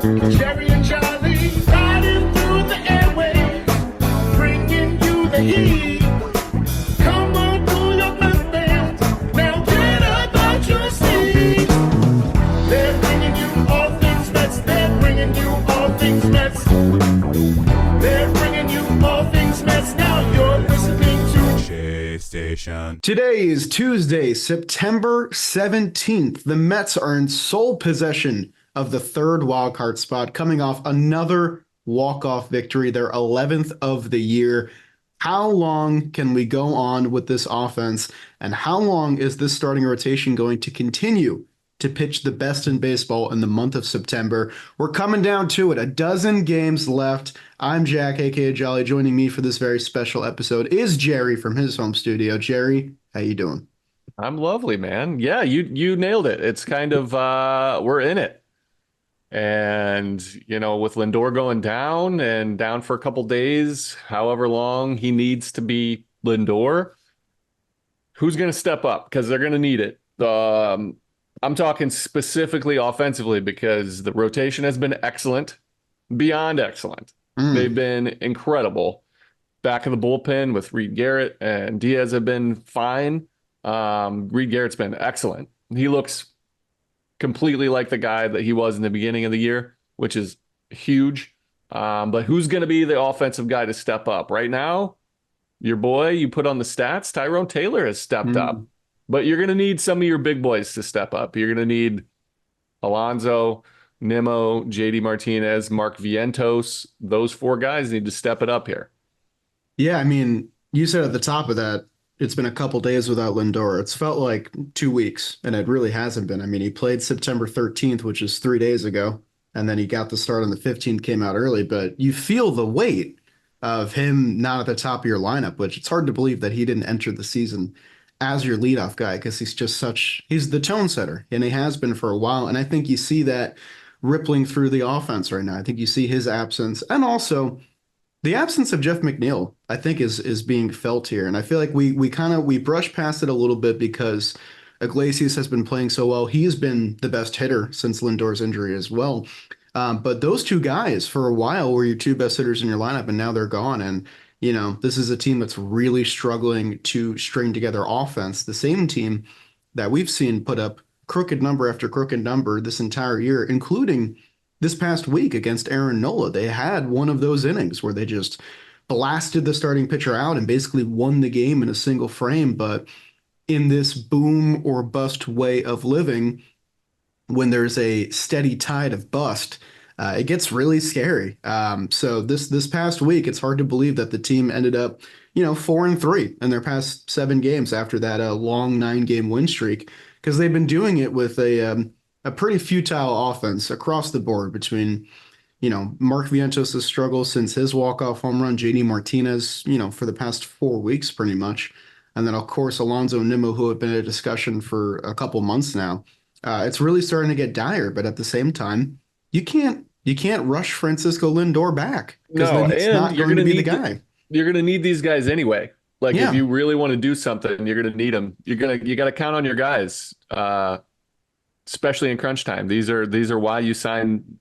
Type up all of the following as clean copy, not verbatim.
Jerry and Charlie riding through the airwaves, bringing you the heat. Come on, pull your fans. Now get up out your seat. They're bringing you all things Mets. They're bringing you all things Mets. They're bringing you all things Mets. Now you're listening to Chase Station. Today is Tuesday, September 17th. The Mets are in sole possession of the third wildcard spot, coming off another walk-off victory, their 11th of the year. How long can we go on with this offense, and how long is this starting rotation going to continue to pitch the best in baseball in the month of September? We're coming down to it. A dozen games left. I'm Jack, aka Jolly. Joining me for this very special episode is Jerry from his home studio. Jerry, how you doing? I'm lovely, man. Yeah, you nailed it. It's kind of we're in it. And, you know, with Lindor going down and down for a couple days, however long he needs to be Lindor, who's going to step up? Because they're going to need it. I'm talking specifically offensively because the rotation has been excellent, beyond excellent. They've been incredible. Back of the bullpen with Reed Garrett and Diaz have been fine. Reed Garrett's been excellent. He looks completely like the guy that he was in the beginning of the year, which is huge. But who's going to be the offensive guy to step up? Right now, your boy, you put on the stats, Tyrone Taylor has stepped up. But you're going to need some of your big boys to step up. You're going to need Alonso-Nimmo, JD Martinez, Mark Vientos. Those four guys need to step it up here. Yeah, I mean, you said at the top of that, it's been a couple days without Lindor. It's felt like 2 weeks, and it really hasn't been. I mean, he played September 13th, which is 3 days ago, and then he got the start on the 15th, came out early. But you feel the weight of him not at the top of your lineup, which it's hard to believe that he didn't enter the season as your leadoff guy, because he's the tone setter, and he has been for a while. And I think you see that rippling through the offense right now. I think you see his absence, and also the absence of Jeff McNeil, I think, is being felt here. And I feel like we brush past it a little bit because Iglesias has been playing so well. He has been the best hitter since Lindor's injury as well. But those two guys for a while were your two best hitters in your lineup, and now they're gone. And, you know, this is a team that's really struggling to string together offense. The same team that we've seen put up crooked number after crooked number this entire year, including this past week against Aaron Nola. They had one of those innings where they just blasted the starting pitcher out and basically won the game in a single frame. But in this boom or bust way of living, when there's a steady tide of bust, it gets really scary. So this past week, it's hard to believe that the team ended up, 4-3 in their past 7 games after that long 9-game win streak, because they've been doing it with a pretty futile offense across the board between, Mark Vientos' struggle since his walk-off home run, JD Martinez, for the past 4 weeks pretty much. And then, of course, Alonso-Nimmo, who have been in a discussion for a couple months now. It's really starting to get dire, but at the same time, you can't rush Francisco Lindor back, because then he's not going to be the guy. You're going to need these guys anyway. Like, if you really want to do something, you're going to need them. You got to count on your guys. Especially in crunch time. These are why you sign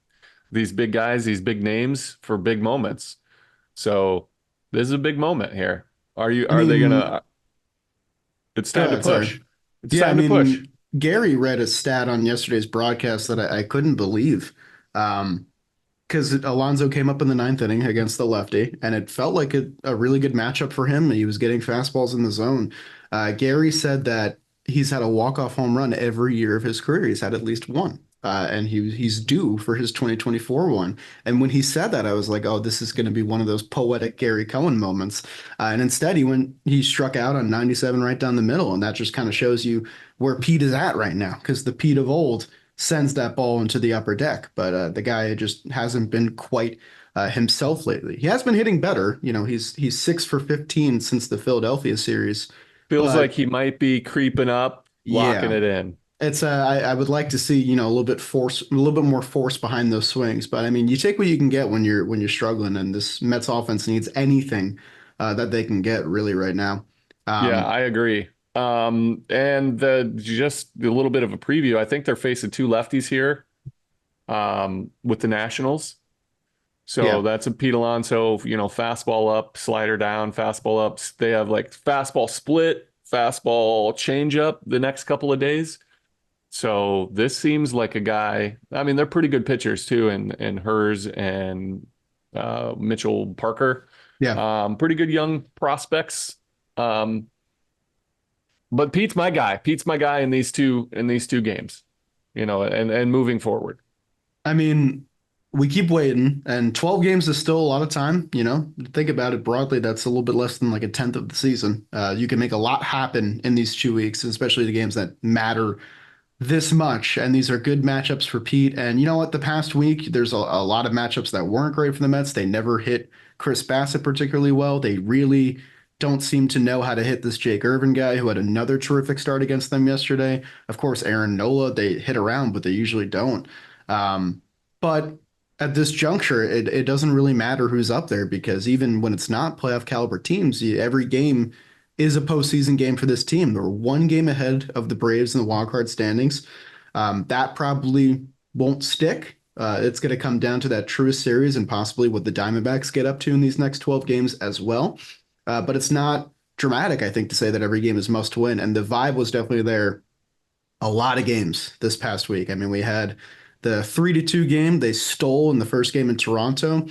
these big guys, these big names for big moments. So this is a big moment here. They gonna? It's time to push. It's time to push. Gary read a stat on yesterday's broadcast that I couldn't believe, because Alonso came up in the 9th inning against the lefty, and it felt like a really good matchup for him. He was getting fastballs in the zone. Gary said that he's had a walk-off home run every year of his career. He's had at least one, and he's due for his 2024 one. And when he said that, I was like, oh, this is going to be one of those poetic Gary Cohen moments. And instead, he struck out on 97 right down the middle, and that just kind of shows you where Pete is at right now, because the Pete of old sends that ball into the upper deck, but the guy just hasn't been quite himself lately. He has been hitting better. He's 6 for 15 since the Philadelphia series. Feels like he might be creeping up, locking it in. It's I would like to see, a little bit more force behind those swings. But I mean, you take what you can get when you're struggling, and this Mets offense needs anything that they can get really right now. Yeah, I agree. And just a little bit of a preview. I think they're facing 2 lefties here. with the Nationals. So Yeah. that's a Pete Alonso, fastball up, slider down, fastball up. They have like fastball split, fastball changeup the next couple of days. So this seems like a guy. I mean, they're pretty good pitchers too, and Hers and Mitchell Parker, Yeah. pretty good young prospects. Um, but Pete's my guy. Pete's my guy in these two games, and moving forward. I mean, we keep waiting, and 12 games is still a lot of time. Think about it broadly, that's a little bit less than like a tenth of the season. You can make a lot happen in these 2 weeks, especially the games that matter this much. And these are good matchups for Pete. And you know what? The past week, there's a lot of matchups that weren't great for the Mets. They never hit Chris Bassett particularly well. They really don't seem to know how to hit this Jake Irvin guy who had another terrific start against them yesterday. Of course, Aaron Nola, they hit around, but they usually don't. But at this juncture, it doesn't really matter who's up there because even when it's not playoff caliber teams, every game is a postseason game for this team. They're one game ahead of the Braves in the wild card standings. That probably won't stick. It's going to come down to that truest series and possibly what the Diamondbacks get up to in these next 12 games as well. But it's not dramatic, I think, to say that every game is must win. And the vibe was definitely there a lot of games this past week. I mean, we had the 3-2 game they stole in the first game in Toronto.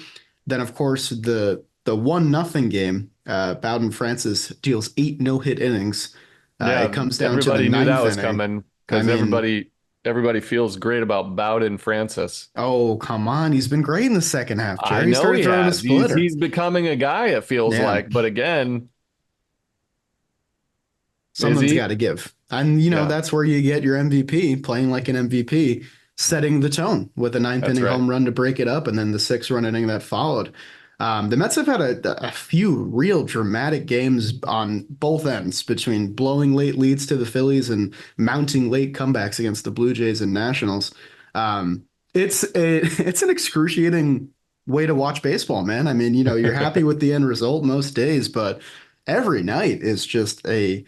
Then, of course, the 1-0 game, Bowden Francis deals 8 no-hit innings. It Yeah, comes down to the everybody knew that ninth was inning. coming I because mean, everybody feels great about Bowden Francis. oh, come on. He's been great in the second half, I Jerry. He know started he throwing a has. splitter. He's becoming a guy, it feels Yeah. like. But again, is Someone's got he? to give. And, Yeah, that's where you get your MVP, playing like an MVP, setting the tone with a ninth that's inning right. home run to break it up, and then the 6 run inning that followed. The Mets have had a few real dramatic games on both ends between blowing late leads to the Phillies and mounting late comebacks against the Blue Jays and Nationals. Um, it's an excruciating way to watch baseball, man. I mean, you're happy with the end result most days, but every night is just a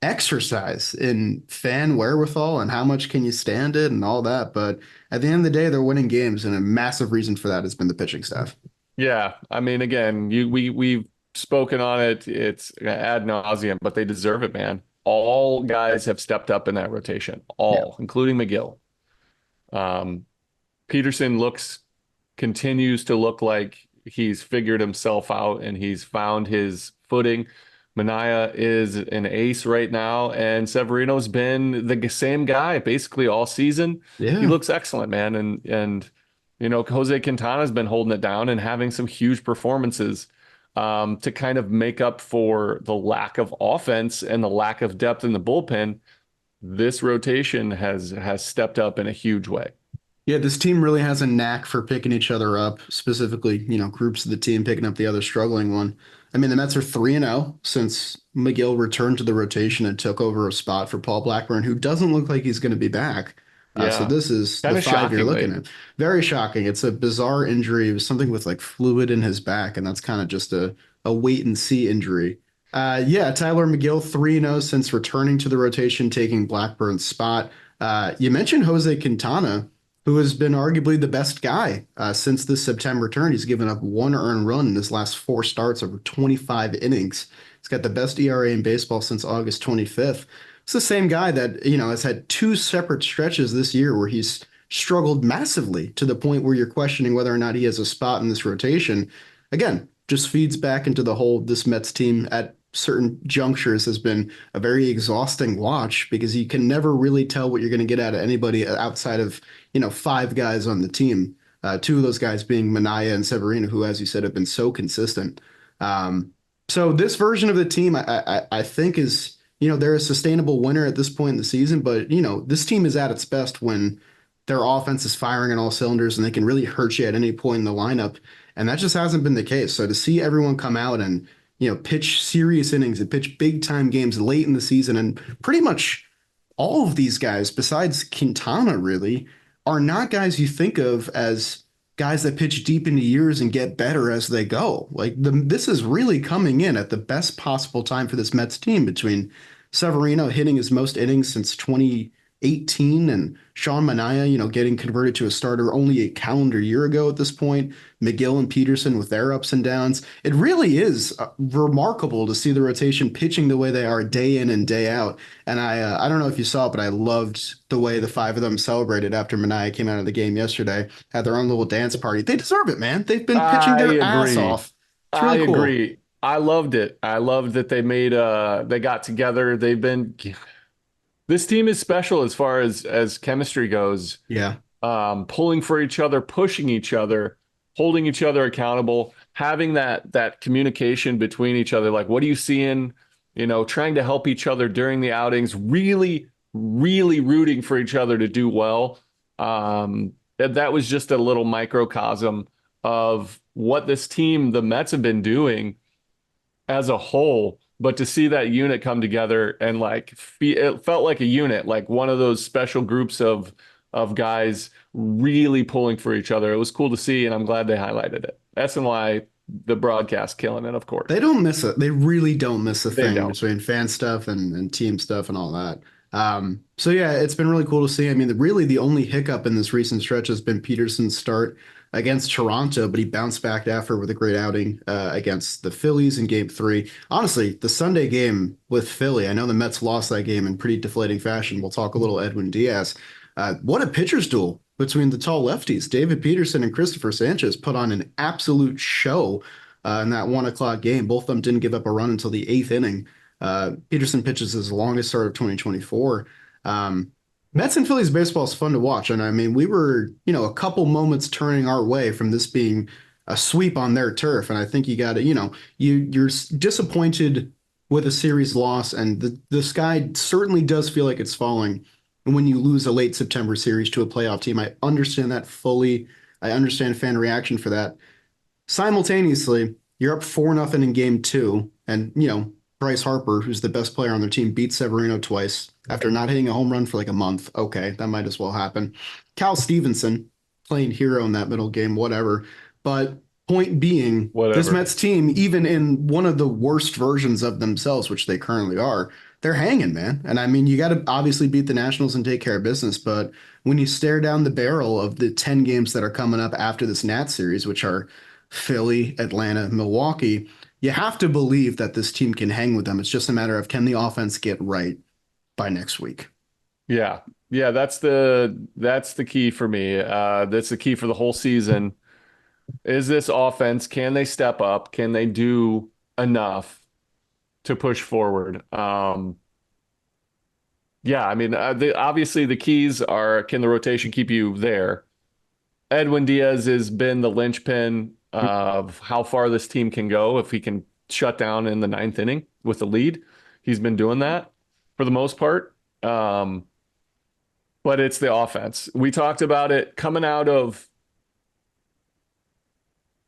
exercise in fan wherewithal and how much can you stand it and all that. But at the end of the day, they're winning games, and a massive reason for that has been the pitching staff. Yeah, I mean, again, we've spoken on it. It's ad nauseum, but they deserve it, man. All guys have stepped up in that rotation, Yeah. all, including McGill. Um, Peterson continues to look like he's figured himself out and he's found his footing. Mania is an ace right now, and Severino's been the same guy basically all season. He Yeah. looks excellent, man, and Jose Quintana's been holding it down and having some huge performances to kind of make up for the lack of offense and the lack of depth in the bullpen. This rotation has stepped up in a huge way. Yeah, this team really has a knack for picking each other up, specifically, groups of the team picking up the other struggling one. I mean, the Mets are 3-0 since McGill returned to the rotation and took over a spot for Paul Blackburn, who doesn't look like he's going to be back. So Yeah, this is the kind of five you're looking shockingly. at. Very shocking. It's a bizarre injury. It was something with like fluid in his back, and that's kind of just a wait and see injury. Yeah, Tyler McGill 3-0 since returning to the rotation, taking Blackburn's spot. You mentioned Jose Quintana, who has been arguably the best guy since this September turn. He's given up 1 earned run in his last 4 starts over 25 innings. He's got the best ERA in baseball since August 25th. It's the same guy that, has had 2 separate stretches this year where he's struggled massively to the point where you're questioning whether or not he has a spot in this rotation. Again, just feeds back into the whole this Mets team at certain junctures has been a very exhausting watch because you can never really tell what you're going to get out of anybody outside of 5 guys on the team. 2 of those guys being Mania and Severino, who, as you said, have been so consistent. Um, so this version of the team, I think is, they're a sustainable winner at this point in the season, but this team is at its best when their offense is firing on all cylinders and they can really hurt you at any point in the lineup. And that just hasn't been the case. So to see everyone come out and, pitch serious innings and pitch big time games late in the season, and pretty much all of these guys, besides Quintana, really, are not guys you think of as guys that pitch deep into years and get better as they go. This is really coming in at the best possible time for this Mets team between Severino hitting his most innings since 18, and Sean Manaea, getting converted to a starter only a calendar year ago at this point. McGill and Peterson with their ups and downs. It really is remarkable to see the rotation pitching the way they are day in and day out. And I don't know if you saw it, but I loved the way the five of them celebrated after Manaea came out of the game yesterday. Had their own little dance party. They deserve it, man. They've been pitching I their ass agree. off. It's I really cool. agree. I loved it. I loved that they got together. This team is special as far as chemistry goes. Yeah. Pulling for each other, pushing each other, holding each other accountable, having that communication between each other. Like, what are you seeing? Trying to help each other during the outings, really, really rooting for each other to do well. That was just a little microcosm of what this team, the Mets, have been doing as a whole. But to see that unit come together and it felt like a unit, like one of those special groups of guys really pulling for each other. It was cool to see, and I'm glad they highlighted it. SNY, the broadcast, killing it, of course. They don't miss it. They really don't miss a They thing don't. between fan stuff and team stuff and all that. So yeah, it's been really cool to see. I mean, really the only hiccup in this recent stretch has been Peterson's start against Toronto, but he bounced back after with a great outing against the Phillies in Game 3. Honestly, the Sunday game with Philly, I know the Mets lost that game in pretty deflating fashion. We'll talk a little Edwin Diaz. What a pitcher's duel between the tall lefties. David Peterson and Christopher Sanchez put on an absolute show in that 1 o'clock game. Both of them didn't give up a run until the eighth inning. Peterson pitches his longest start of 2024. Mets and Phillies baseball is fun to watch. And I mean, we were, a couple moments turning our way from this being a sweep on their turf. And I think you got to, you're disappointed with a series loss, and the sky certainly does feel like it's falling when you lose a late September series to a playoff team. I understand that fully. I understand fan reaction for that. Simultaneously, you're up 4-0 in Game 2, and Bryce Harper, who's the best player on their team, beat Severino twice after not hitting a home run for like a month. Okay, that might as well happen. Cal Stevenson playing hero in that middle game, whatever. But point being, this Whatever. Mets team, even in one of the worst versions of themselves, which they currently are, they're hanging, man. And I mean, you got to obviously beat the Nationals and take care of business. But when you stare down the barrel of the 10 games that are coming up after this Nat series, which are Philly, Atlanta, Milwaukee, you have to believe that this team can hang with them. It's just a matter of, can the offense get right by next week? Yeah. Yeah, that's the key for me. That's the key for the whole season. Is this offense, can they step up? Can they do enough to push forward? Yeah, I mean, obviously the keys are, can the rotation keep you there? Edwin Diaz has been the linchpin of how far this team can go if he can shut down in the ninth inning with the lead. He's been doing that for the most part. But it's the offense. We talked about it coming out of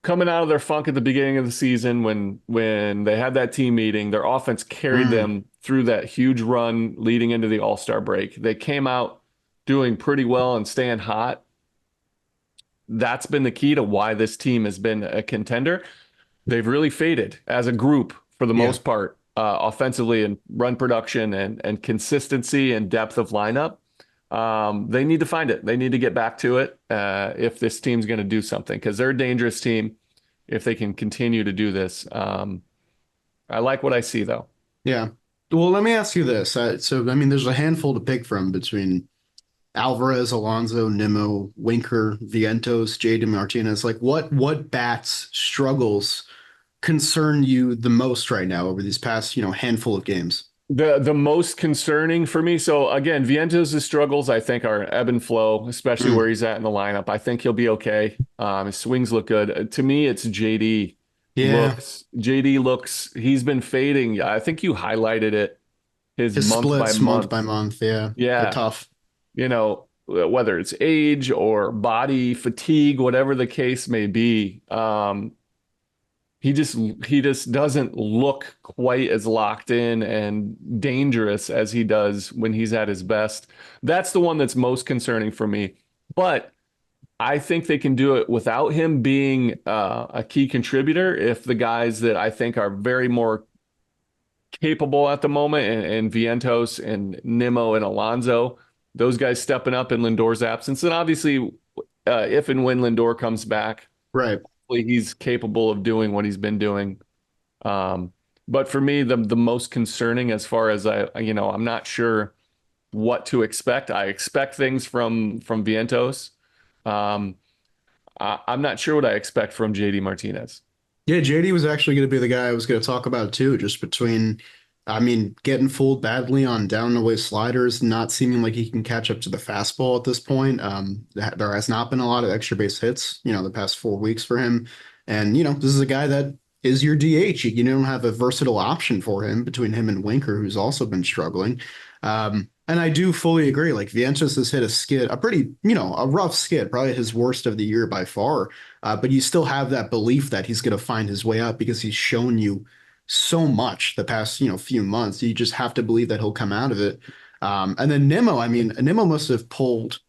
their funk at the beginning of the season when they had that team meeting. Their offense carried them through that huge run leading into the All-Star break. They came out doing pretty well and staying hot. That's been the key to why this team has been a contender. They've really faded as a group for the Yeah. most part, offensively and run production and consistency and depth of lineup. They need to find it. They need to get back to it if this team's going to do something, because they're a dangerous team if they can continue to do this. I like what I see, though. Yeah. Well, let me ask you this. I mean, there's a handful to pick from between Alvarez, Alonso, Nimmo, Winker, Vientos, Jaden Martinez. Like, what bats struggles concern you the most right now over these past, handful of games? The most concerning for me, so again, Vientos' struggles, I think, are ebb and flow, especially where he's at in the lineup. I think he'll be okay. His swings look good. To me, it's JD. Yeah. He's been fading. I think you highlighted it, his His month by splits month month. by month. Yeah. They're Yeah. tough. Whether it's age or body fatigue, whatever the case may be. He just doesn't look quite as locked in and dangerous as he does when he's at his best. That's the one that's most concerning for me. But I think they can do it without him being a key contributor if the guys that I think are very more capable at the moment, and Vientos and Nimmo and Alonso, those guys stepping up in Lindor's absence. And obviously, if and when Lindor comes back, Right. he's capable of doing what he's been doing. Um, but for me, the most concerning as far as I'm not sure what to expect. I expect things from Vientos. Um, I'm not sure what I expect from JD Martinez. Yeah, JD was actually going to be the guy I was going to talk about too, just between, I mean, getting fooled badly on down and away sliders, not seeming like he can catch up to the fastball at this point. There has not been a lot of extra base hits, the past 4 weeks for him. And, this is a guy that is your DH. You don't have a versatile option for him between him and Winker, who's also been struggling. And I do fully agree. Like Vientos has hit a skid, a pretty, a rough skid, probably his worst of the year by far. But you still have that belief that he's going to find his way up because he's shown you so much the past, few months. You just have to believe that he'll come out of it. And then Nimmo, I mean, Nimmo must have pulled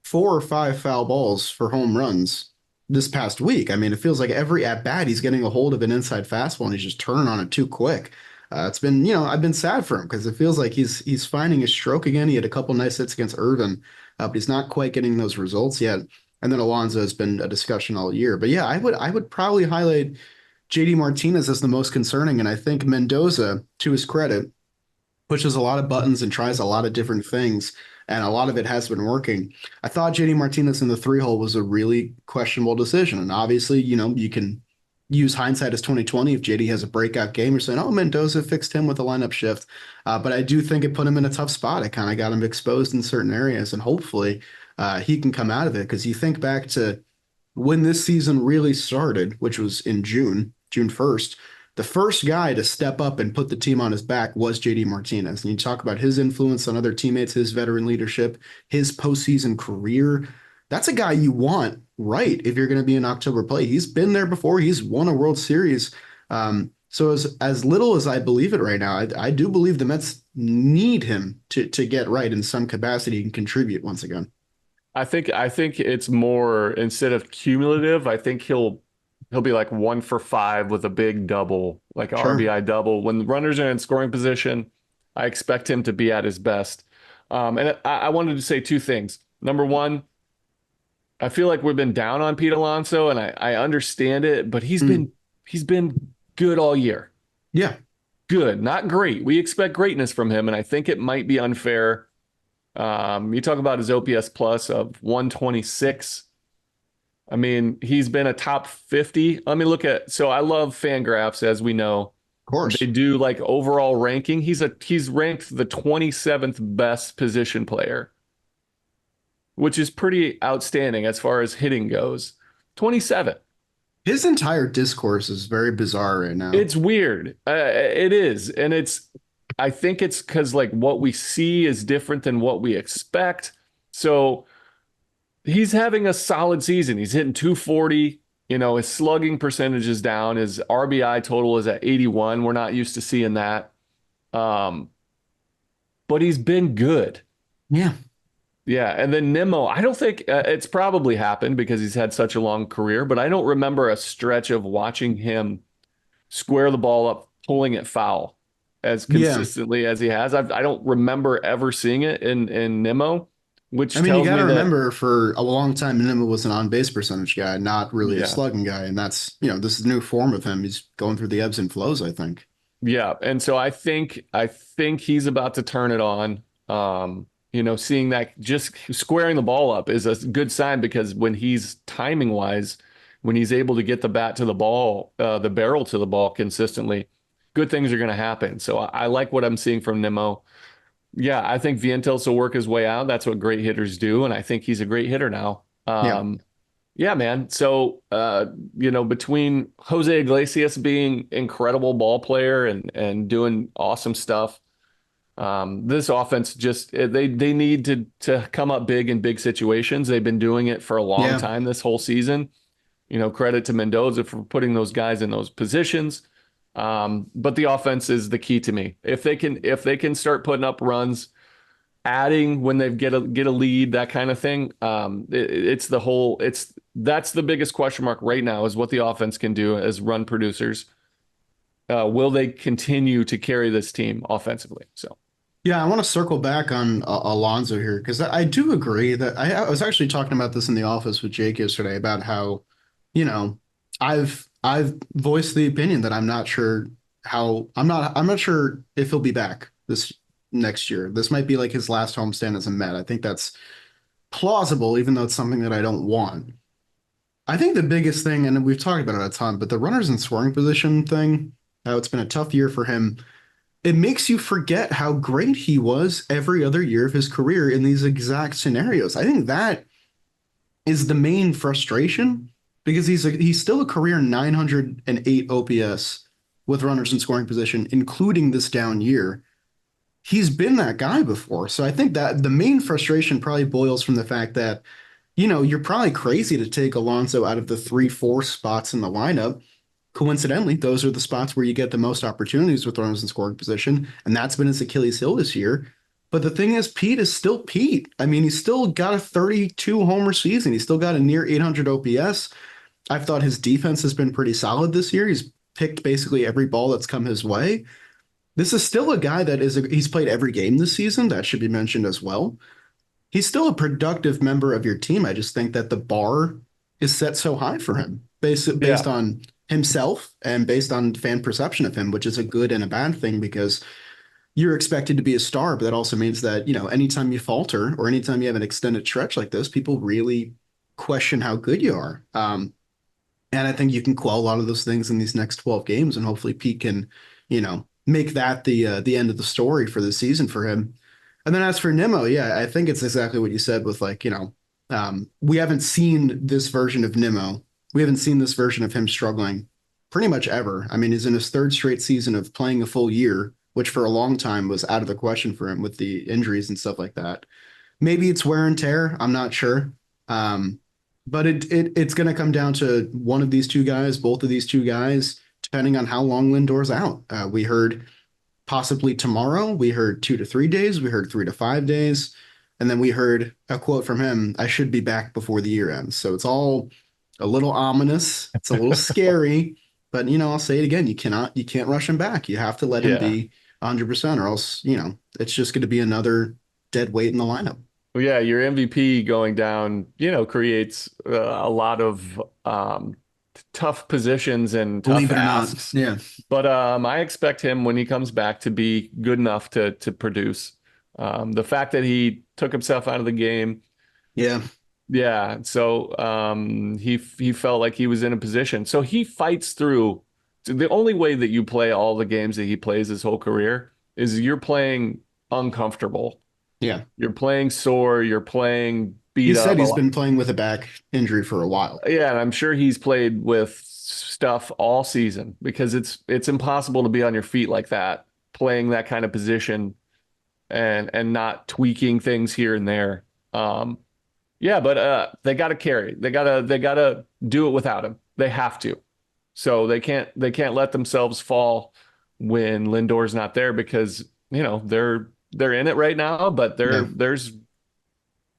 4 or 5 foul balls for home runs this past week. I mean, it feels like every at bat he's getting a hold of an inside fastball and he's just turning on it too quick. It's been, I've been sad for him because it feels like he's finding his stroke again. He had a couple nice hits against Irvin, but he's not quite getting those results yet. And then Alonso has been a discussion all year. But yeah, I would probably highlight JD Martinez as the most concerning. And I think Mendoza, to his credit, pushes a lot of buttons and tries a lot of different things. And a lot of it has been working. I thought JD Martinez in the 3-hole was a really questionable decision. And obviously, you can use hindsight as 2020 if JD has a breakout game. You're saying, oh, Mendoza fixed him with a lineup shift. But I do think it put him in a tough spot. It kind of got him exposed in certain areas. And hopefully he can come out of it. Because you think back to when this season really started, which was in June 1st, the first guy to step up and put the team on his back was JD Martinez. And you talk about his influence on other teammates, his veteran leadership, his postseason career. That's a guy you want, right, if you're going to be in October play. He's been there before. He's won a World Series. So as little as I believe it right now, I do believe the Mets need him to get right in some capacity and contribute once again. I think it's more instead of cumulative, I think he'll be like 1 for 5 with a big double, like a Sure. RBI double. When the runners are in scoring position, I expect him to be at his best. And I wanted to say 2 things. Number one, I feel like we've been down on Pete Alonso, and I understand it, but he's been good all year. Yeah. Good, not great. We expect greatness from him, and I think it might be unfair. You talk about his OPS plus of 126. I mean, he's been a top 50. Let me look at, so I love Fangraphs, as we know. Of course. They do like overall ranking. He's ranked the 27th best position player, which is pretty outstanding as far as hitting goes. 27. His entire discourse is very bizarre right now. It's weird. It is. And I think it's because like what we see is different than what we expect. So he's having a solid season. He's hitting 240. His slugging percentage is down. His RBI total is at 81. We're not used to seeing that. But he's been good. Yeah. Yeah. And then Nimmo, I don't think it's probably happened because he's had such a long career, but I don't remember a stretch of watching him square the ball up, pulling it foul as consistently as he has. I don't remember ever seeing it in Nimmo. Which I mean, you tells got to me that, remember for a long time, Nimmo was an on-base percentage guy, not really yeah, a slugging guy. And that's, this is a new form of him. He's going through the ebbs and flows, I think. yeah. And so I think he's about to turn it on. Seeing that just squaring the ball up is a good sign because when he's timing wise, when he's able to get the bat to the ball, the barrel to the ball consistently, good things are going to happen. So I like what I'm seeing from Nimmo. Yeah, I think Vientos will work his way out. That's what great hitters do, and I think he's a great hitter now. Yeah. Yeah, man. So, between Jose Iglesias being incredible ball player and doing awesome stuff, this offense just they need to come up big in big situations. They've been doing it for a long time this whole season. Credit to Mendoza for putting those guys in those positions. But the offense is the key to me. If they can start putting up runs, adding when they get a lead, that kind of thing. That's the biggest question mark right now is what the offense can do as run producers. Will they continue to carry this team offensively? So Yeah, I want to circle back on Alonso here because I do agree that I was actually talking about this in the office with Jake yesterday about how, you know, I've voiced the opinion that I'm not sure if he'll be back this next year. This might be like his last homestand as a Met. I think that's plausible, even though it's something that I don't want. I think the biggest thing, and we've talked about it a ton, but the runners in scoring position thing, how it's been a tough year for him, it makes you forget how great he was every other year of his career in these exact scenarios. I think that is the main frustration because he's still a career 908 OPS with runners in scoring position, including this down year. He's been that guy before. So I think that the main frustration probably boils from the fact that, you're probably crazy to take Alonso out of the 3, 4 spots in the lineup. Coincidentally, those are the spots where you get the most opportunities with runners in scoring position, and that's been his Achilles heel this year. But the thing is, Pete is still Pete. I mean, he's still got a 32 homer season. He's still got a near 800 OPS. I've thought his defense has been pretty solid this year. He's picked basically every ball that's come his way. This is still a guy he's played every game this season. That should be mentioned as well. He's still a productive member of your team. I just think that the bar is set so high for him based Yeah. on himself and based on fan perception of him, which is a good and a bad thing because you're expected to be a star, but that also means that, anytime you falter or anytime you have an extended stretch like this, people really question how good you are. And I think you can quell a lot of those things in these next 12 games, and hopefully Pete can, make that the end of the story for the season for him. And then as for Nimmo, yeah, I think it's exactly what you said with like, we haven't seen this version of Nimmo. We haven't seen this version of him struggling pretty much ever. I mean, he's in his third straight season of playing a full year, which for a long time was out of the question for him with the injuries and stuff like that. Maybe it's wear and tear. I'm not sure. Um, but it's going to come down to one of these two guys, both of these two guys, depending on how long Lindor's out. We heard possibly tomorrow. We heard 2 to 3 days. We heard 3 to 5 days. And then we heard a quote from him, I should be back before the year ends. So it's all a little ominous. It's a little scary. But I'll say it again. You can't rush him back. You have to let him Yeah. be 100%, or else, it's just going to be another dead weight in the lineup. Well, yeah, your MVP going down, creates a lot of tough positions and tough Believe it or not. asks. Yeah. But I expect him when he comes back to be good enough to produce. The fact that he took himself out of the game, Yeah. yeah. So he felt like he was in a position. So he fights through. The only way that you play all the games that he plays his whole career is you're playing uncomfortable. Yeah. You're playing sore. You're playing He beat said up. he's been playing with a back injury for a while. Yeah, and I'm sure he's played with stuff all season because it's impossible to be on your feet like that, playing that kind of position and not tweaking things here and there. Yeah, but they got to carry. They got to do it without him. They have to. So they can't let themselves fall when Lindor's not there because, they're in it right now, but Yeah.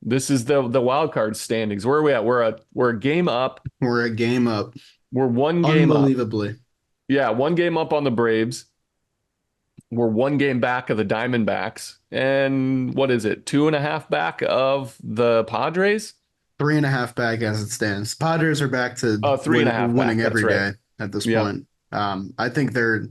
this is the wild card standings. Where are we at? We're a game up. We're a game up. We're one game up. Unbelievably. Yeah, one game up on the Braves. We're one game back of the Diamondbacks. And what is it? 2.5 back of the Padres? 3.5 back as it stands. Padres are back to Oh, 3.5 winning back. That's every right. day at this Yep. point. I think they're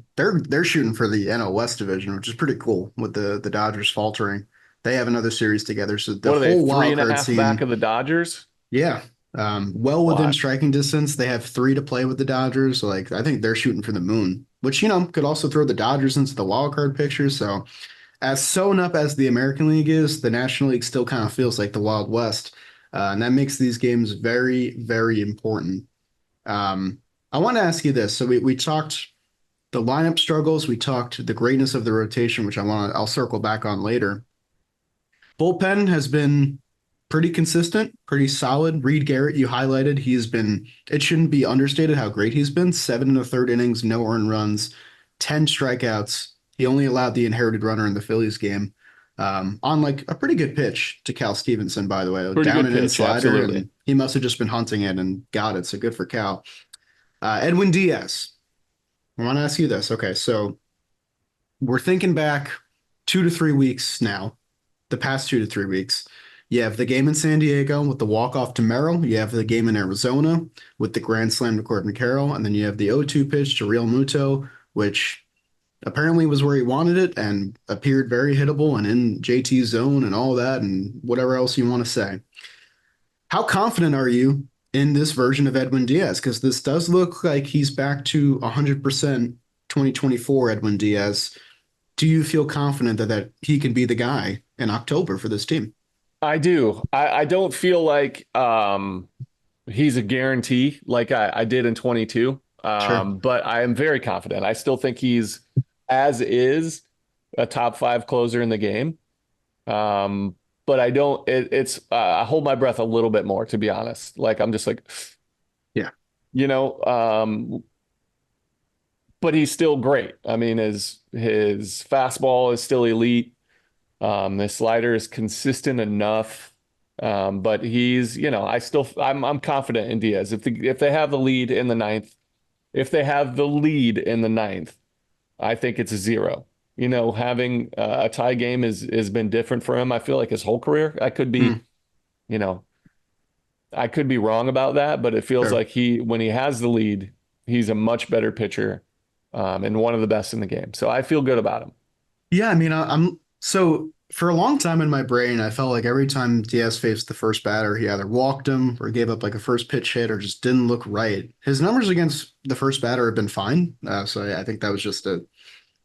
shooting for the NL West division, which is pretty cool with the Dodgers faltering. They have another series together, so the What are they? whole Three wild and a card half back scene, of the Dodgers? yeah, well within What? striking distance. They have 3 to play with the Dodgers. Like I think they're shooting for the moon, which could also throw the Dodgers into the wild card picture. So as sewn up as the American League is, the National League still kind of feels like the Wild West, and that makes these games very, very important. I want to ask you this. So we talked the lineup struggles, we talked the greatness of the rotation, which I'll circle back on later. Bullpen has been pretty consistent, pretty solid. Reed Garrett, you highlighted, it shouldn't be understated how great he's been. 7 1/3 innings, no earned runs, 10 strikeouts. He only allowed the inherited runner in the Phillies game. On like a pretty good pitch to Cal Stevenson, by the way, Pretty down good and in pitch, slider, absolutely. and he must have just been hunting it and got it. So good for Cal. Edwin Diaz. I want to ask you this. Okay, so we're thinking back 2 to 3 weeks now, the past 2 to 3 weeks. You have the game in San Diego with the walk-off to Merrill. You have the game in Arizona with the grand slam to Corbin Carroll. And then you have the 0-2 pitch to Real Muto, which apparently was where he wanted it and appeared very hittable and in JT's zone and all that and whatever else you want to say. How confident are you in this version of Edwin Diaz? Because this does look like he's back to 100% 2024 Edwin Diaz. Do you feel confident that he can be the guy in October for this team? I do. I don't feel like he's a guarantee like I did in 22. Sure. But I am very confident. I still think he's, as is, a top five closer in the game. But I don't, I hold my breath a little bit more, to be honest. Like, I'm just like, Yeah. you know, but he's still great. I mean, his fastball is still elite. The slider is consistent enough. But he's, I'm confident in Diaz. If they have the lead in the ninth, I think it's a zero. Having a tie game has been different for him. I feel like his whole career. You know, I could be wrong about that, but it feels Sure. like when he has the lead, he's a much better pitcher, and one of the best in the game. So I feel good about him. Yeah, I mean, I'm so for a long time in my brain, I felt like every time Diaz faced the first batter, he either walked him or gave up like a first pitch hit or just didn't look right. His numbers against the first batter have been fine. So I think that was just a,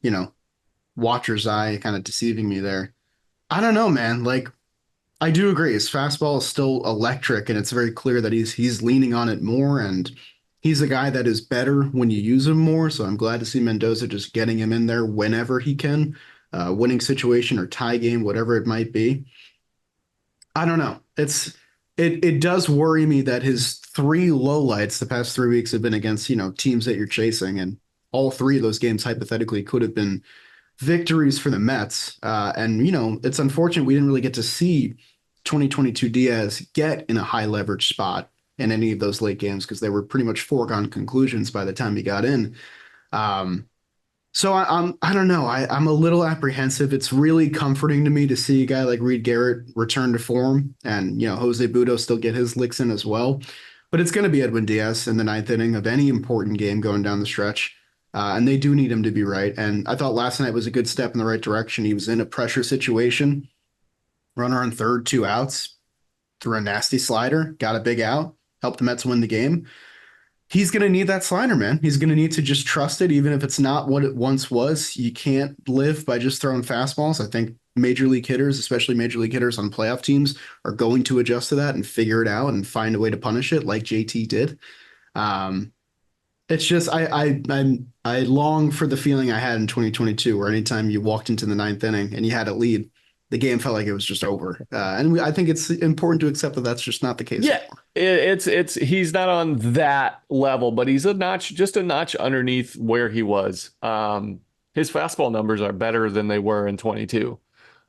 you know, watcher's eye kind of deceiving me there. I don't know, man. Like, I do agree. His fastball is still electric, and it's very clear that he's leaning on it more, and he's a guy that is better when you use him more. So I'm glad to see Mendoza just getting him in there whenever he can, winning situation or tie game, whatever it might be. I don't know. It does worry me that his three lowlights the past 3 weeks have been against, teams that you're chasing, and all three of those games hypothetically could have been victories for the Mets. And, it's unfortunate we didn't really get to see 2022 Diaz get in a high leverage spot in any of those late games because they were pretty much foregone conclusions by the time he got in. So I don't know. I'm a little apprehensive. It's really comforting to me to see a guy like Reed Garrett return to form and, Jose Budo still get his licks in as well. But it's going to be Edwin Diaz in the ninth inning of any important game going down the stretch. And they do need him to be right. And I thought last night was a good step in the right direction. He was in a pressure situation, runner on third, 2 outs, threw a nasty slider, got a big out, helped the Mets win the game. He's going to need that slider, man. He's going to need to just trust it, even if it's not what it once was. You can't live by just throwing fastballs. I think major league hitters, especially major league hitters on playoff teams, are going to adjust to that and figure it out and find a way to punish it like JT did. It's just I long for the feeling I had in 2022, where anytime you walked into the ninth inning and you had a lead, the game felt like it was just over. I think it's important to accept that that's just not the case Yeah, anymore. it's he's not on that level, but he's just a notch underneath where he was. His fastball numbers are better than they were in 22.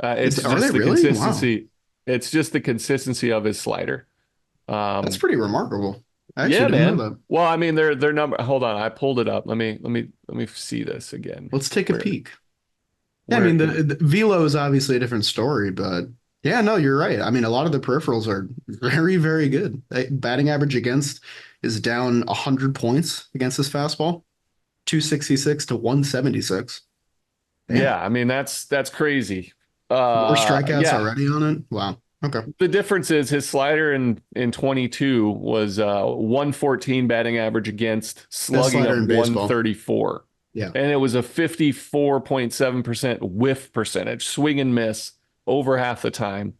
It's Are they just the really? Wow, consistency. It's just the consistency of his slider. that's pretty remarkable. I Yeah, actually didn't know man. that. Well, I mean, their number. Hold on, I pulled it up. Let me see this again. Let's take a Where peek. Yeah, I where mean, the velo is obviously a different story, but yeah, no, you're right. I mean, a lot of the peripherals are very, very good. Batting average against is down 100 points against this fastball, 266 to 176. Damn, Yeah, I mean that's crazy. more strikeouts Yeah. already on it. Wow. Okay. The difference is his slider in 22 was 114 batting average against, Best slugging slider of in baseball. 134. Yeah. And it was a 54.7% whiff percentage, swing and miss over half the time.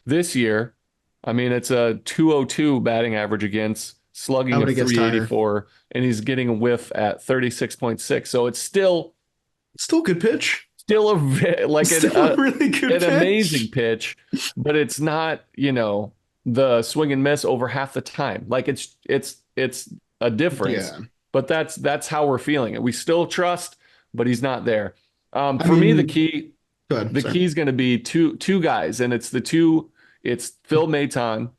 This year, I mean, it's a 202 batting average against, I slugging would of have guessed higher. 384, and he's getting a whiff at 36.6. So it's Still good pitch. still like Still a really good an pitch. amazing pitch, but it's not, the swing and miss over half the time. Like it's a difference, Yeah. but that's how we're feeling it. We still trust, but he's not there. I For me, the mean, key go ahead. the Sorry. key is going to be two guys, and it's Phil Maton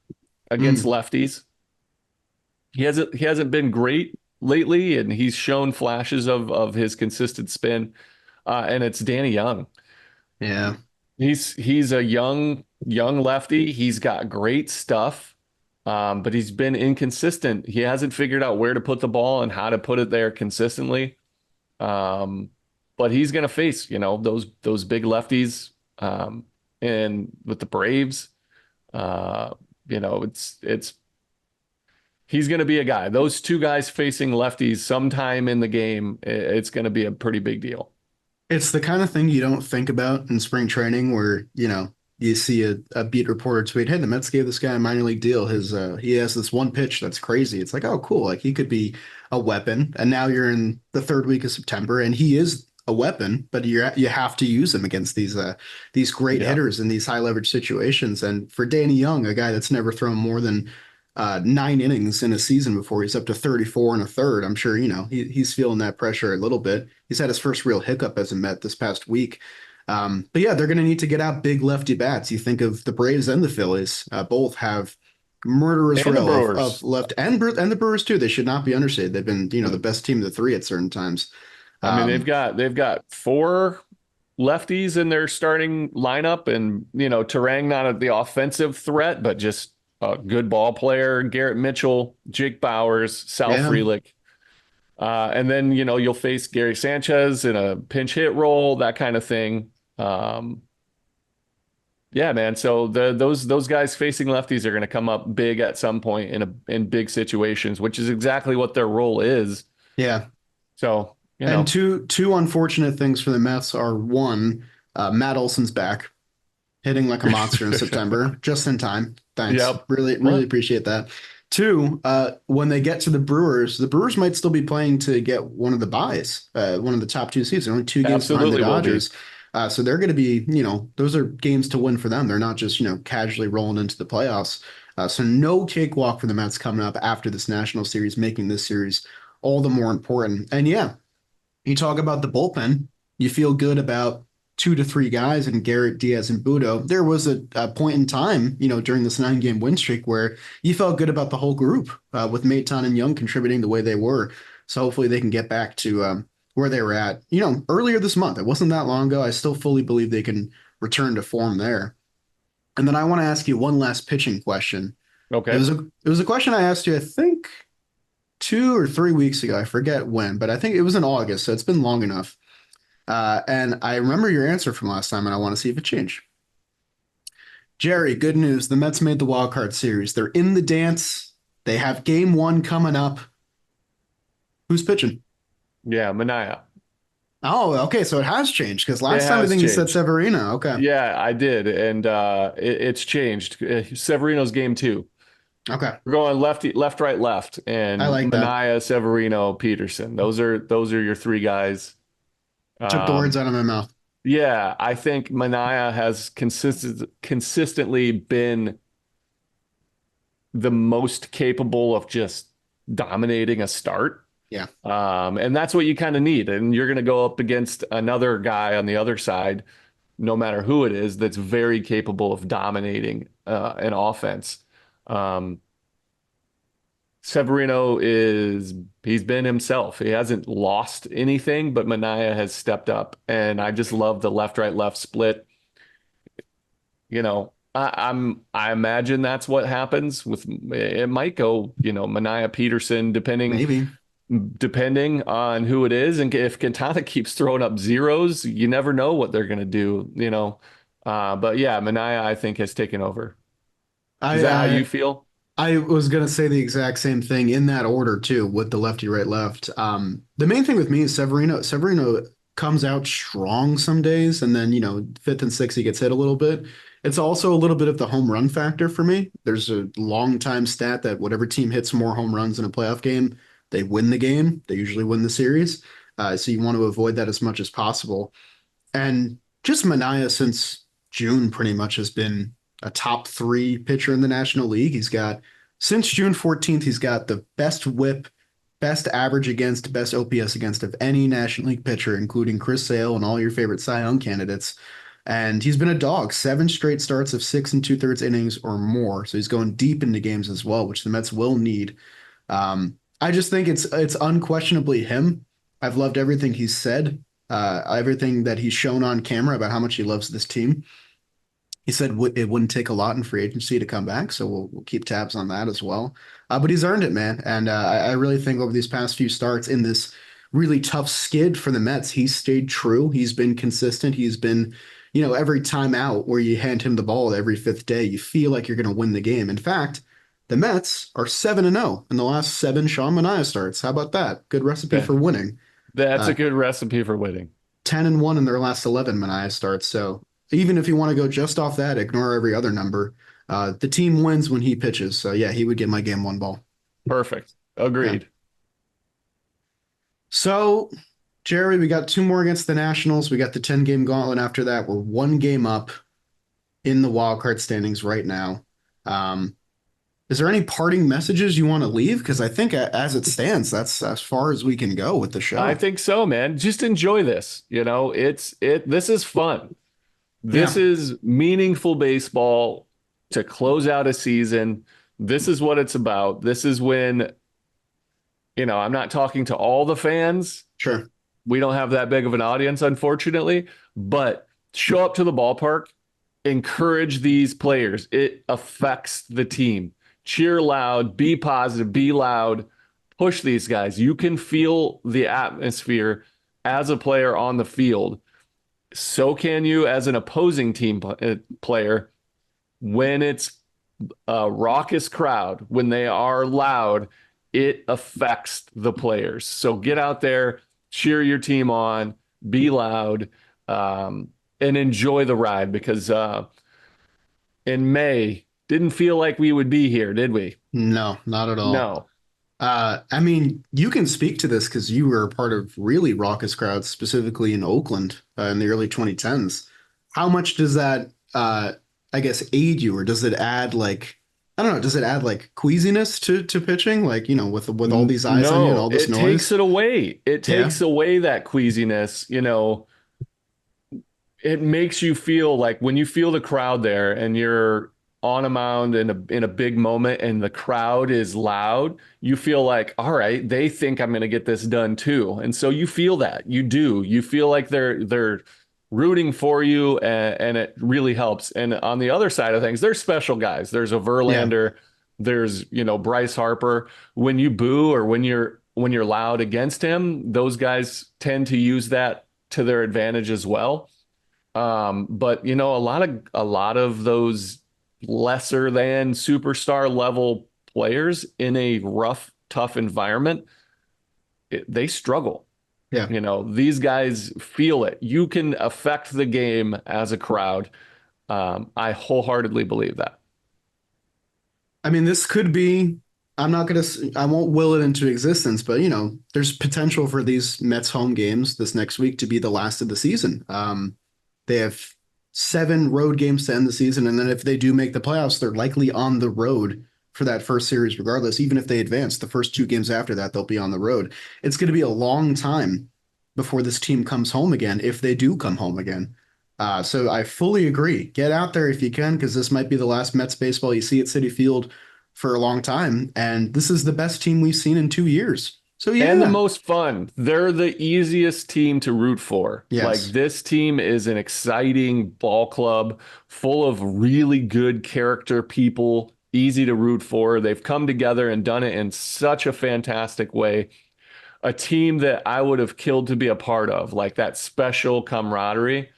against Mm. lefties. He hasn't been great lately, and he's shown flashes of his consistent spin. And it's Danny Young. Yeah. He's a young lefty. He's got great stuff, but he's been inconsistent. He hasn't figured out where to put the ball and how to put it there consistently. Um, but he's going to face, those big lefties, and with the Braves, uh, it's he's going to be a guy. Those two guys facing lefties sometime in the game, it's going to be a pretty big deal. It's the kind of thing you don't think about in spring training where, you see a beat reporter tweet, hey, the Mets gave this guy a minor league deal. He has this one pitch that's crazy. It's like, oh, cool. Like he could be a weapon. And now you're in the third week of September and he is a weapon, but you have to use him against these great Yeah. hitters in these high leverage situations. And for Danny Young, a guy that's never thrown more than 9 innings in a season before he's up to 34 and a third. I'm sure, he's feeling that pressure a little bit. He's had his first real hiccup as a Met this past week. But yeah, they're going to need to get out big lefty bats. You think of the Braves and the Phillies, both have murderous And the rail of Brewers. left and the Brewers too. They should not be understated. They've been, the best team of the three at certain times. I mean, they've Um, got they've got four lefties in their starting lineup, and Terang not the offensive threat, but just a good ball player. Garrett Mitchell, Jake Bowers, Sal yeah. Frelick, and then you'll face Gary Sanchez in a pinch hit role, that kind of thing. Um, yeah, man. So those guys facing lefties are going to come up big at some point in big situations, which is exactly what their role is. Yeah. So And two unfortunate things for the Mets are one, Matt Olson's back, hitting like a monster in September, just in time. Thanks. Yep. Really, really Well, appreciate that. Two, when they get to the Brewers might still be playing to get one of the byes, one of the top two seeds. They're only 2 games behind the absolutely will be. Dodgers. So they're going to be, those are games to win for them. They're not just, casually rolling into the playoffs. So no cakewalk for the Mets coming up after this national series, making this series all the more important. And yeah, you talk about the bullpen, you feel good about 2 to 3 guys and Garrett, Diaz, and Budo. There was a point in time, during this 9 game win streak where you felt good about the whole group with Maton and Young contributing the way they were. So hopefully they can get back to where they were at, earlier this month. It wasn't that long ago. I still fully believe they can return to form there. And then I want to ask you one last pitching question. It Okay. was a question I asked you, I think 2 or 3 weeks ago. I forget when, but I think it was in August, so it's been long enough. And I remember your answer from last time, and I want to see if it changed. Jerry, good news. The Mets made the wild card series. They're in the dance. They have game one coming up. Who's pitching? Yeah, Mania. Oh, okay. So it has changed because It last time I has think you said changed. Severino. Okay. Yeah, I did, and it's changed. Severino's game two. Okay. We're going lefty, left, right, left, I and like that. Mania, Severino, Peterson. Those are your three guys. Took the words Um, out of my mouth. yeah, I think Mania has consistently been the most capable of just dominating a start. Yeah. And that's what you kind of need. And you're going to go up against another guy on the other side, no matter who it is, that's very capable of dominating an offense. Um, Severino he's been himself. He hasn't lost anything, but Mania has stepped up. And I just love the left, right, left split. I imagine that's what happens with it might go, Mania Peterson, Maybe. depending on who it is. And if Quintana keeps throwing up zeros, you never know what they're going to do. But yeah, Mania, I think, has taken over. Is I that how uh, you feel? I was gonna say the exact same thing in that order too, with the lefty, right, left. The main thing with me is Severino. Severino comes out strong some days, and then fifth and sixth he gets hit a little bit. It's also a little bit of the home run factor for me. There's a long time stat that whatever team hits more home runs in a playoff game, they win the game. They usually win the series. So you want to avoid that as much as possible. And just Mania since June pretty much has been a top three pitcher in the National League. Since June 14th, he's got the best whip, best average against, best OPS against of any National League pitcher, including Chris Sale and all your favorite Cy Young candidates. And he's been a dog, 7 straight starts of 6 and 2/3 innings or more. So he's going deep into games as well, which the Mets will need. I just think it's unquestionably him. I've loved everything he's said. everything that he's shown on camera about how much he loves this team. He said it wouldn't take a lot in free agency to come back, so we'll keep tabs on that as well. But he's earned it, man, and I really think over these past few starts in this really tough skid for the Mets, he's stayed true. He's been consistent. He's been, every time out where you hand him the ball every fifth day, you feel like you're going to win the game. In fact, the Mets are 7-0 in the last seven Sean Manaea starts. How about that? Good recipe Yeah, for winning. that's Uh, a good recipe for winning. 10-1 in their last 11 Manaea starts. So even if you want to go just off that, ignore every other number. The team wins when he pitches. So yeah, he would get my game one ball. Perfect. Yeah. Agreed. So, Jerry, we got two more against the Nationals. We got the 10-game gauntlet after that. We're one game up in the wild card standings right now. Um, is there any parting messages you want to leave? Because I think as it stands, that's as far as we can go with the I show. think so, man. Just enjoy this. This is fun. This Yeah, is meaningful baseball to close out a season. This is what it's about. This is when, I'm not talking to all the fans. sure. We don't have that big of an audience, unfortunately, but show up to the ballpark, encourage these players. It affects the team. Cheer loud, be positive, be loud, push these guys. You can feel the atmosphere as a player on the field. So can you as an opposing team player when it's a raucous crowd, when they are loud, it affects the players. So get out there, cheer your team on, be loud, and enjoy the ride because in May, didn't feel like we would be here, did we? No, not at all. No. I mean, you can speak to this because you were a part of really raucous crowds, specifically in Oakland in the early 2010s. How much does that, I guess, aid you, or does it add like, I don't know, does it add like queasiness to pitching, like with all these eyes on you and No, all this it takes noise? it away. It Yeah, takes away that queasiness, it makes you feel like when you feel the crowd there and you're on a mound in a big moment and the crowd is loud, you feel like, all right, they think I'm going to get this done too. And so you feel that. You do. You feel like they're rooting for you and it really helps. And on the other side of things, there's special guys. There's a yeah. Verlander, there's, Bryce Harper. When you boo or when you're loud against him, those guys tend to use that to their advantage as well. But a lot of those lesser than superstar level players in a rough, tough environment, they struggle. Yeah. These guys feel it. You can affect the game as a crowd. I wholeheartedly believe that. I mean, this could be, I won't will it into existence, but there's potential for these Mets home games this next week to be the last of the season. They have seven road games to end the season, and then if they do make the playoffs, they're likely on the road for that first series, regardless. Even if they advance, the first two games after that, they'll be on the road. It's going to be a long time before this team comes home again, if they do come home again. So I fully agree. Get out there if you can, because this might be the last Mets baseball you see at Citi Field for a long time, and this is the best team we've seen in 2 years. So And the yeah, most fun. They're the easiest team to root for. Like yes, this team is an exciting ball club full of really good character people, easy to root for. They've come together and done it in such a fantastic way. A team that I would have killed to be a part of, like that special camaraderie.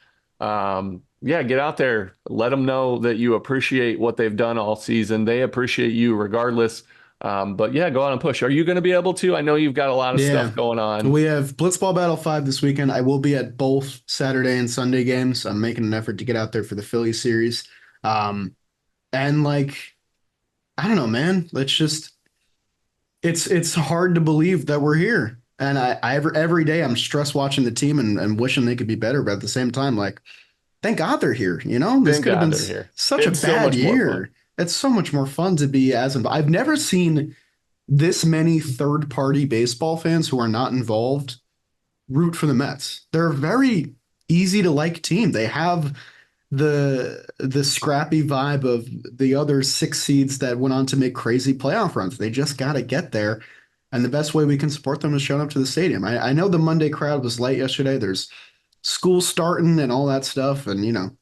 Yeah, get out there. Let them know that you appreciate what they've done all season. They appreciate you regardless. But yeah, go out and push. Are you going to be able to? I know you've got a lot of yeah. stuff going on. We have Blitzball Battle 5 this weekend. I will be at both Saturday and Sunday games. I'm making an effort to get out there for the Philly series. Um, and like, I don't know, man. It's hard to believe that we're here. And every day I'm stress watching the team and wishing they could be better, but at the same time, like, thank God they're here. This Thank could have God been they're here. such a It's so bad much more fun. year. It's so much more fun to be as involved. I've never seen this many third-party baseball fans who are not involved root for the Mets. They're a very easy to like team. They have the scrappy vibe of the other six seeds that went on to make crazy playoff runs. They just got to get there. And the best way we can support them is showing up to the stadium. I know the Monday crowd was light yesterday. There's school starting and all that stuff. And,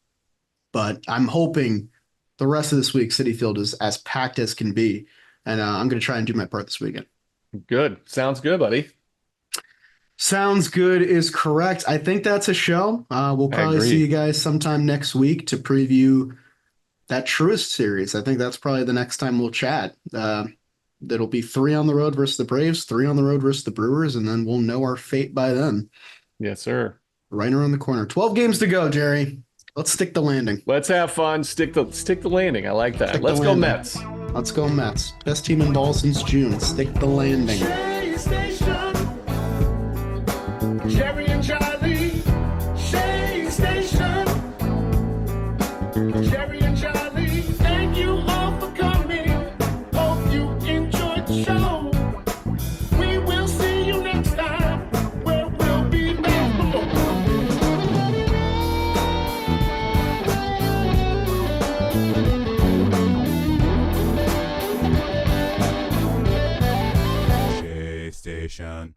but I'm hoping the rest of this week, Citi Field is as packed as can be. And I'm going to try and do my part this weekend. Good. Sounds good, buddy. Sounds good is correct. I think that's a show. We'll I probably agree. see you guys sometime next week to preview that Truist series. I think that's probably the next time we'll chat. That'll be 3 on the road versus the Braves, 3 on the road versus the Brewers, and then we'll know our fate by then. Yes, sir. Right around the corner. 12 games to go, Jerry. Let's stick the landing. Let's have fun. Stick the landing. I like that. Stick the Let's go landing. Mets. Let's go Mets. Best team in ball since June. Stick the landing. Shea Station. Jerry and Charlie. Shea Station. Jerry and Charlie. Thank you all for coming. Hope you enjoyed the show. We will see you next time. Where we'll be back. Shea Station.